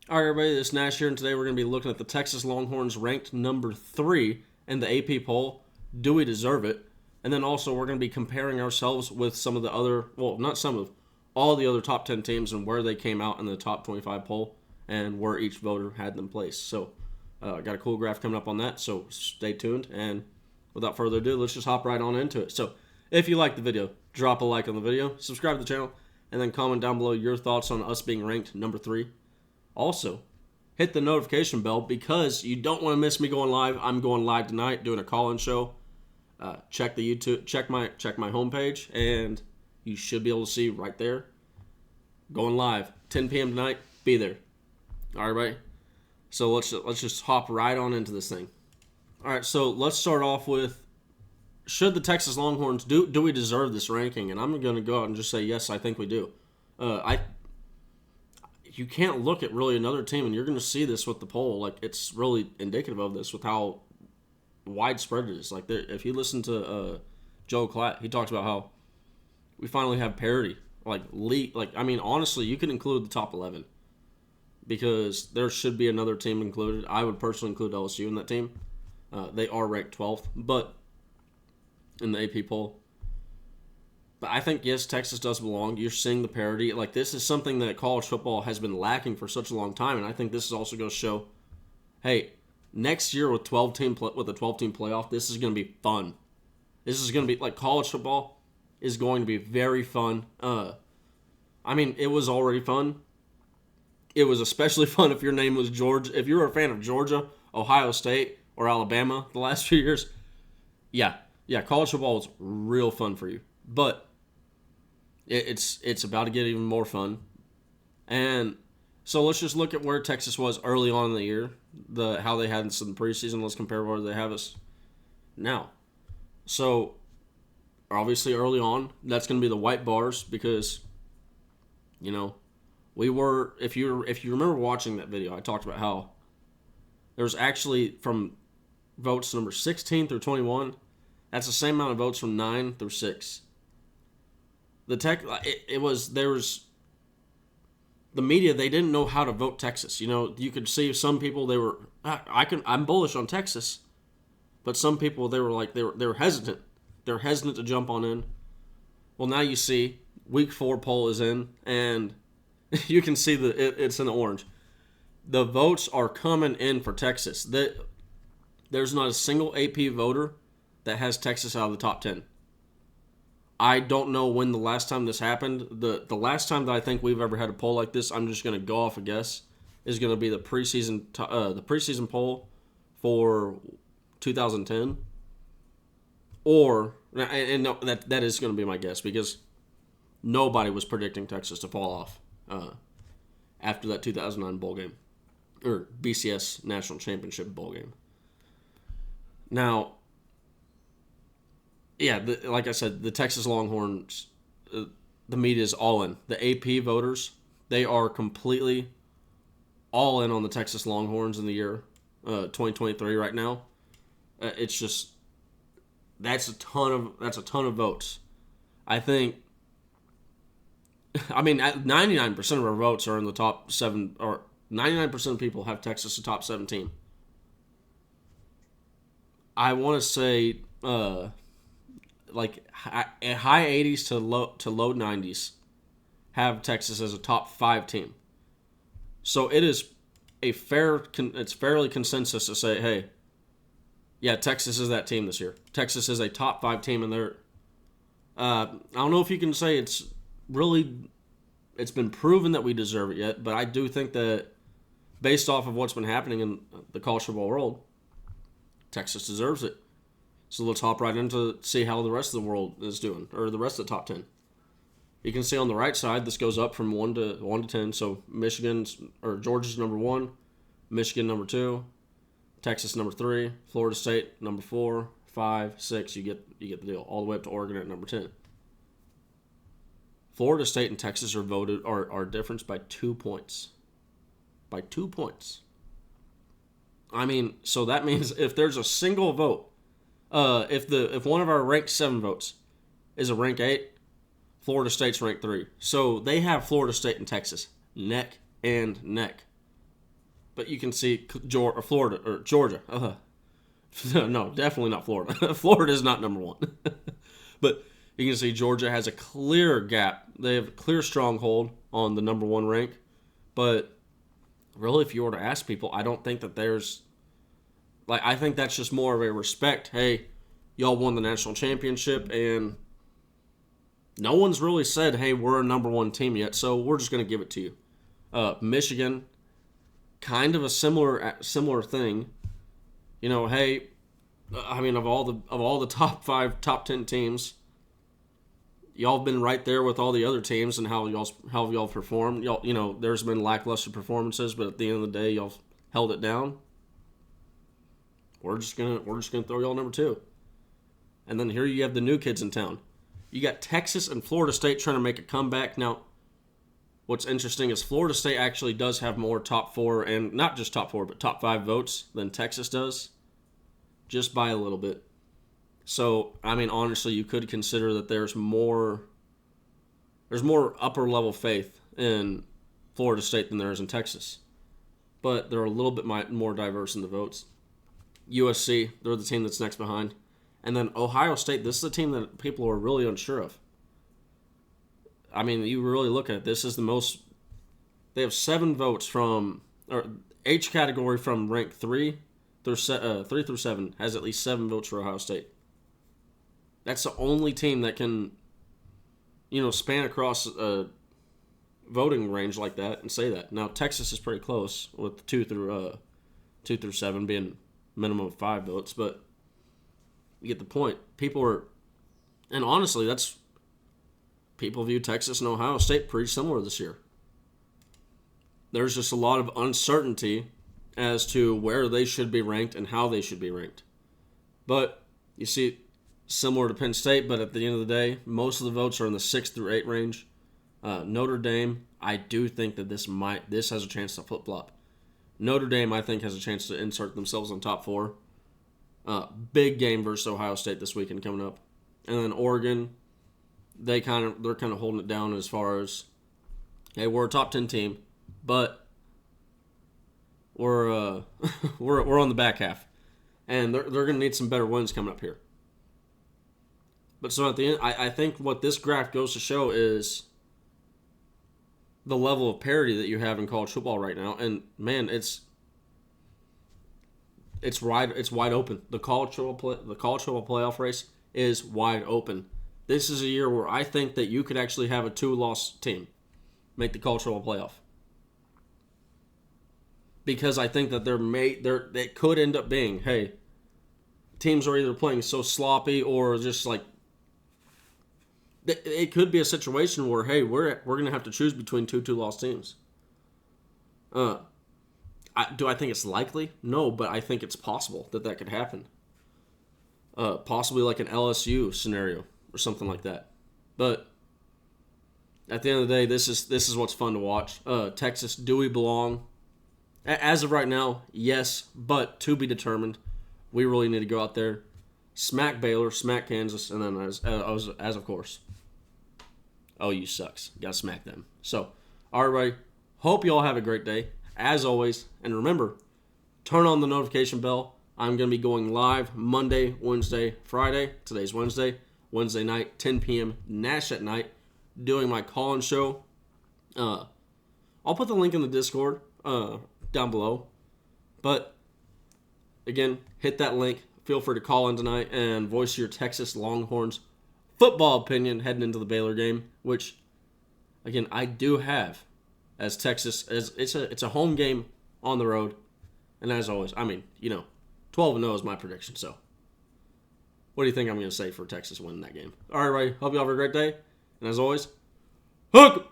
All right, everybody, this is Nash here, and today we're going to be looking at the Texas Longhorns ranked number 3 in the AP poll. Do we deserve it? And then also we're going to be comparing ourselves with some of the other, well, not some of, all the other top 10 teams and where they came out in the top 25 poll and where each voter had them placed. So I got a cool graph coming up on that, so stay tuned. And without further ado, let's just hop right on into it. So if you like the video, drop a like on the video, subscribe to the channel, and then comment down below your thoughts on us being ranked number 3. Also, hit the notification bell because you don't want to miss me going live. I'm going live tonight doing a call-in show. Check the YouTube, check my homepage, and you should be able to see right there. Going live, 10 p.m. tonight. Be there. All right. So let's just hop right on into this thing. All right. So let's start off with: should the Texas Longhorns do we deserve this ranking? And I'm going to go out and just say yes. I think we do. You can't look at really another team, and you're going to see this with the poll. Like, it's really indicative of this with how widespread it is. Like, if you listen to Joe Klatt, he talks about how we finally have parity. Honestly, you can include the top 11 because there should be another team included. I would personally include LSU in that team. They are ranked 12th, but in the AP poll. But I think, yes, Texas does belong. You're seeing the parity. Like, this is something that college football has been lacking for such a long time, and I think this is also going to show, hey, next year with a 12-team playoff, this is going to be fun. This is going to be, like, college football is going to be very fun. It was already fun. It was especially fun if your name was Georgia. If you were a fan of Georgia, Ohio State, or Alabama the last few years, yeah, college football was real fun for you. But it's about to get even more fun. And so let's just look at where Texas was early on in the year, how they had us in the preseason. Let's compare where they have us now. So obviously early on, that's going to be the white bars because, we were, if you remember watching that video, I talked about how there was actually from votes number 16 through 21, that's the same amount of votes from 9 through 6. The media, they didn't know how to vote Texas. You could see some people, they were, I'm bullish on Texas, but some people, they were hesitant. They're hesitant to jump on in. Well, now you see week 4 poll is in, and you can see it's in the orange. The votes are coming in for Texas. There's not a single AP voter that has Texas out of the top 10. I don't know when the last time this happened. The last time that I think we've ever had a poll like this, I'm just going to go off a guess, is going to be the preseason poll for 2010. No, that is going to be my guess because nobody was predicting Texas to fall off after that 2009 bowl game or BCS National Championship bowl game. Now, yeah, like I said, the Texas Longhorns, the media is all in. The AP voters, they are completely all in on the Texas Longhorns in the year 2023 right now. It's just that's a ton of votes. I think. 99% of our votes are in the top 7, or 99% of people have Texas the top 7 team. I want to say. High 80s to low 90s have Texas as a top 5 team. So it is it's fairly consensus to say, hey, yeah, Texas is that team this year. Texas is a top 5 team, and they're I don't know if you can say it's been proven that we deserve it yet, but I do think that based off of what's been happening in the college football world, Texas deserves it. So let's hop right into see how the rest of the world is doing, or the rest of the top 10. You can see on the right side, this goes up from 1 to 10. So Georgia's number 1, Michigan number 2, Texas number 3, Florida State number 4, 5, 6. You get the deal. All the way up to Oregon at number 10. Florida State and Texas are different by 2 points. By 2 points. So that means if there's a single vote. If one of our ranked 7 votes is a rank 8, Florida State's rank 3. So they have Florida State and Texas neck and neck. But you can see Florida or Georgia. No, definitely not Florida. Florida is not number one. But you can see Georgia has a clear gap. They have a clear stronghold on the number one rank. But really, if you were to ask people, I don't think that there's I think that's just more of a respect. Hey, y'all won the national championship, and no one's really said, hey, we're a number one team yet, so we're just going to give it to you. Michigan, kind of a similar thing. Hey, I mean, of all the top 5, top 10 teams, y'all have been right there with all the other teams and how y'all performed. Y'all, there's been lackluster performances, but at the end of the day, y'all held it down. We're just gonna throw y'all number 2. And then here you have the new kids in town. You got Texas and Florida State trying to make a comeback. Now, what's interesting is Florida State actually does have more top 4, and not just top 4, but top 5 votes than Texas does, just by a little bit. So, I mean, honestly, you could consider that there's more upper level faith in Florida State than there is in Texas. But they're a little bit more diverse in the votes. USC, they're the team that's next behind. And then Ohio State, this is a team that people are really unsure of. I mean, you really look at it, this is the most. They have 7 votes each category from rank 3 through 7 has at least 7 votes for Ohio State. That's the only team that can, span across a voting range like that and say that. Now Texas is pretty close with 2 through 7 being minimum of 5 votes, but you get the point. And honestly, people view Texas and Ohio State pretty similar this year. There's just a lot of uncertainty as to where they should be ranked and how they should be ranked. But you see, similar to Penn State, but at the end of the day, most of the votes are in the 6 through 8 range. Notre Dame, I do think that this has a chance to flip-flop. Notre Dame, I think, has a chance to insert themselves on top 4. Big game versus Ohio State this weekend coming up. And then Oregon, they're kind of holding it down as far as, hey, we're a top 10 team, but we're we're on the back half, and they're going to need some better wins coming up here. But so at the end, I think what this graph goes to show is the level of parity that you have in college football right now, and man, it's wide open. The college football playoff race is wide open. This is a year where I think that you could actually have a 2-loss team make the college football playoff, because I think that they could end up being, hey, teams are either playing so sloppy or just like. It could be a situation where, hey, we're going to have to choose between 2-loss teams. Do I think it's likely? No, but I think it's possible that could happen. Possibly like an LSU scenario or something like that. But at the end of the day, this is what's fun to watch. Texas, do we belong? As of right now, yes, but to be determined. We really need to go out there, smack Baylor, smack Kansas, and then as of course, OU sucks. Got to smack them. So, all right, everybody. Hope you all have a great day, as always. And remember, turn on the notification bell. I'm going to be going live Monday, Wednesday, Friday. Today's Wednesday. Wednesday night, 10 p.m. Nash at night, doing my call-in show. I'll put the link in the Discord down below. But, again, hit that link. Feel free to call in tonight and voice your Texas Longhorns football opinion heading into the Baylor game, which, again, I do have as Texas. As it's a home game on the road, and as always, I mean, 12-0 is my prediction. So, what do you think I'm going to say for Texas winning that game? All right, everybody. Hope you all have a great day, and as always, hook!